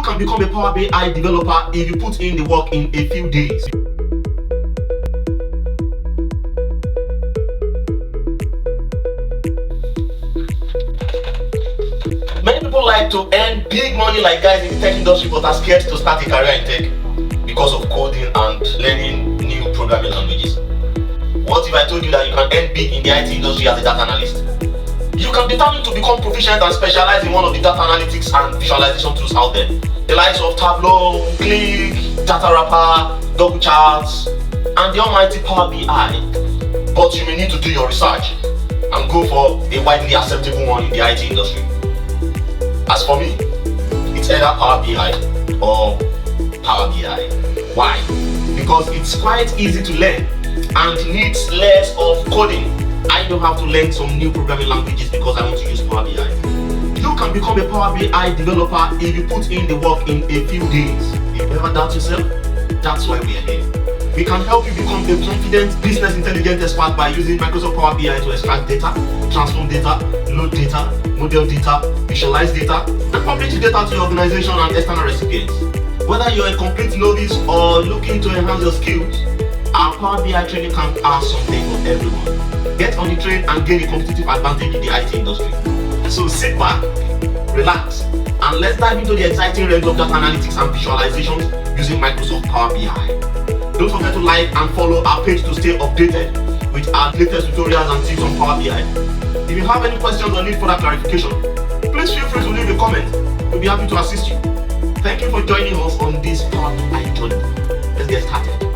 You can become a Power BI developer if you put in the work in a few days. Many people like to earn big money like guys in the tech industry but are scared to start a career in tech because of coding and learning new programming languages. What if I told you that you can earn big in the IT industry as a data analyst? You can determine to become proficient and specialize in one of the data analytics and visualization tools out there. The likes of Tableau, Qlik, Data Wrapper, Double Charts, and the almighty Power BI. But you may need to do your research and go for a widely acceptable one in the IT industry. As for me, it's either Power BI or Power BI. Why? Because it's quite easy to learn and needs less of coding. I don't have to learn some new programming languages because I want to use Power BI. You can become a Power BI developer if you put in the work in a few days. If you ever doubt yourself, that's why we are here. We can help you become a confident business intelligence expert by using Microsoft PowerBI to extract data, transform data, load data, model data, visualize data, and publish data to your organization and external recipients. Whether you're a complete novice or looking to enhance your skills, our Power BI training camp has something for everyone. Get on the train and gain a competitive advantage in the IT industry. So sit back, relax, and let's dive into the exciting realms of data analytics and visualizations using Microsoft Power BI. Don't forget to like and follow our page to stay updated with our latest tutorials and tips on Power BI. If you have any questions or need further clarification, please feel free to leave a comment. We'll be happy to assist you. Thank you for joining us on this Power BI journey. Let's get started.